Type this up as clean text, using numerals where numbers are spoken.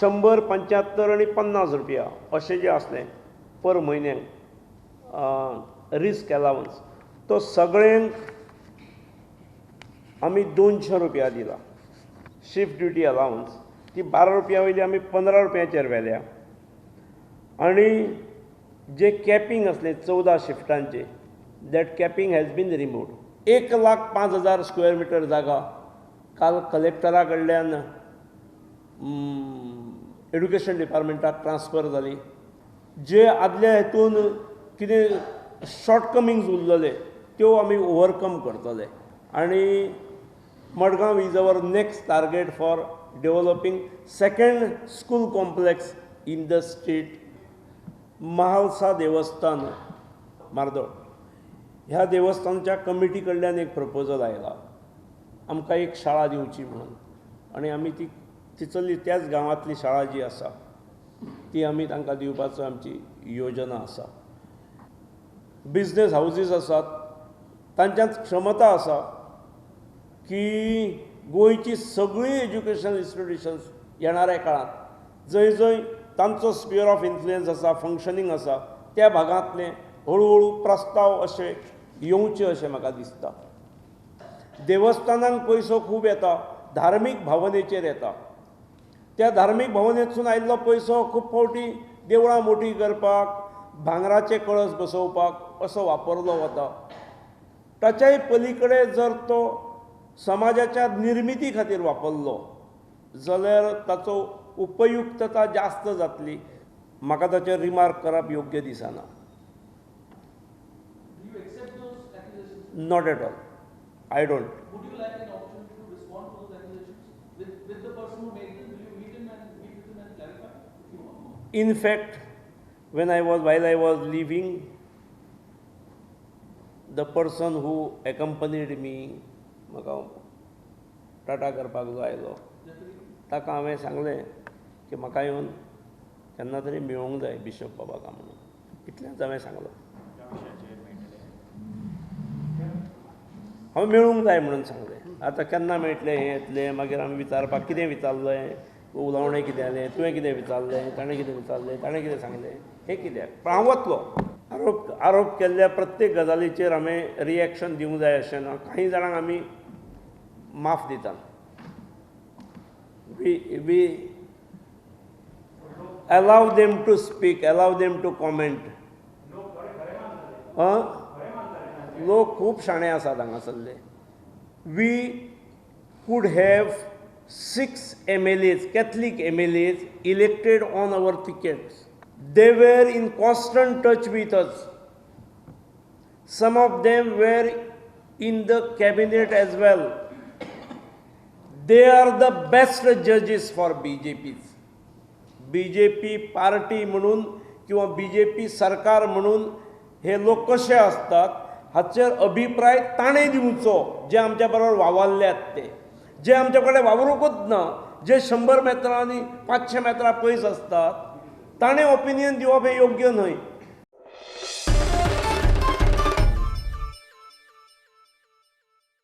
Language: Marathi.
100, 75 आणि 50 रुपया अशें जें आसलें पर म्हयन्याक रिस्क अलावन्स, तो सगळ्यांक आमी 200 रुपया दिला. शिफ्ट ड्युटी अलावन्स ती 12 रुपया वयली आमी 15 रुपयाचेर व्हेल्या. आनी जे कॅपिंग असलें 14 शिफ्टांचे, that capping has been removed. 1,05,000 square metre जागा काल कलेक्टरा कडल्यान एड्युकेशन डिपार्टमेंटाक ट्रान्सफर जाली. जे आदल्या हेतून कितें शॉर्टकमिंग्स उरलेले त्यो आमी ओवरकम करतले. आनी Madgaon is our next target for developing second school complex in the state. Mahalsa देवस्थान मार्दोळ ह्या देवस्थानच्या कमिटी कडल्यान एक प्रपोजल आयला आमकां एक शाळा दिवची म्हणून. आनी आमी ती चिचोली त्याच गांवांतली शाळा जी आसा ती आमी तांकां दिवपाचो आमची योजना आसा. बिजनेस हावजीस आसात, तांच्यांत क्षमता आसा की गोंयची सगळीं एज्युकेशन इन्स्टिट्यूशन्स येणाऱ्या काळांत जंय जंय तांचो स्पियर ऑफ इन्फ्लुयन्स आसा, फंक्शनींग आसा, त्या भागांतले हळू प्रस्ताव अशे येवचे अशें म्हाका दिसता. देवस्थानांक पयसो खूब येता, धार्मीक भावनेचेर येता. त्या धार्मीक भावनेतसून आयिल्लो पयसो खूब फावटी देवळां मोठी करपाक, भांगराचे कळस बसोवपाक असो वापरलो वता. ताच्याय पलीकडे जर तो समाजाच्या निर्मिती खातीर वापरलो जाल्यार ताचो उपयुक्तता जास्त जातली. म्हाका ताचेर रिमार्क करप योग्य दिसना. Not at all. I don't. Would you like an opportunity to respond to those accusations with the person who made them? Will you meet him and clarify if you want? In fact, while I was leaving, the person who accompanied me, म्हाका टाटा करपाक जो आयलो ताका हांवें सांगलें की म्हाका येवन केन्ना तरी मेळूंक जाय बिशप बाबाका म्हणून. इतलेंच हांवें सांगलो. हांवें मेळूंक जाय म्हणून सांगलें. आतां केन्ना मेळटलें हें येतलें मागीर आमी विचारपाक कितें विचारलें, उलोवणें कितें जालें, तुवें कितें विचारलें, ताणें कितें विचारलें, ताणें कितें सांगलें, हें कित्याक. पण हांव वतलो. आरोप केल्ल्या प्रत्येक गजालीचेर हांवें रिएक्शन दिवंक जाय अशें ना. कांय जाणांक आमी माफ दितात. We allow them to speak, allow them to comment. लोक खूब शाणे आसात हांगासरले. We could have 6 MLAs, Catholic MLAs elected on our tickets. They were in constant touch with us. Some of them were in the cabinet as well. They are the best judges for BJPs. BJP party म्हणून किंवा BJP सरकार म्हणून हे लोक कशे असतात हाचेर अभिप्राय ताणें दिवचो. जे आमच्या बरोबर वावरल्यात ते, जे आमचे कडेन वावरूंकच ना, जे 100 मेत्रांनी 500 मेत्रां पयस असतात, ताणें ओपिनियन दिवप हें योग्य न्हय.